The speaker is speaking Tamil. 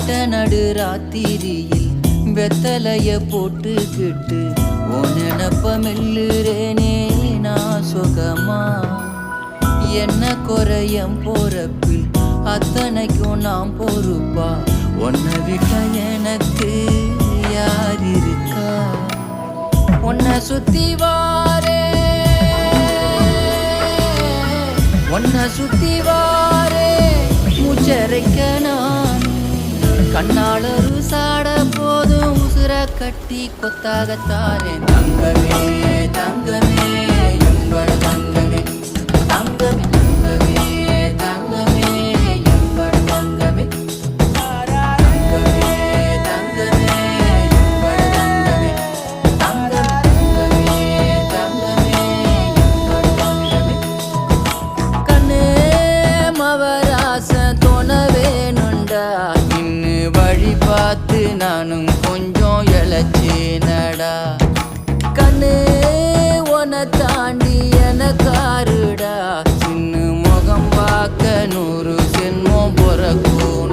நட்ட நடு ராத்திரியில் வெத்தலைய போட்டுக்கிட்டு உன் நினப்ப மெல்லுறேனே நான் சுகமா. என்ன குறையம் போறப்பில் அத்தனைக்கும் நாம் பொறுப்பா. உன்னை விட்ட எனக்கு யார் இருக்கா. உன்னை சுத்தி வாரே உன்னை சுத்தி வாரே மூச்சரைக்க நான் கண்ணாளரு சாட போதும் உசுர கட்டி கொத்தாகத்தாரே. தங்கமே தங்கமே எம்பட தங்கமே தங்கமே தங்கமே தங்கமே எம்பட தங்கமே தங்கமே தங்கமே எம்பட தங்கமே தங்கமே தங்கமே எம்பட தங்கமே. கண்ணே மவராச தோண வேணுண்டா இன்னு வழி பார்த்து நானும் கொஞ்சம் இழைச்சேனடா. கண்ணே உன தாண்டி எனக்காருடா சின்ன முகம் பார்க்க 100 ஜென்மம் பிறக்கும்.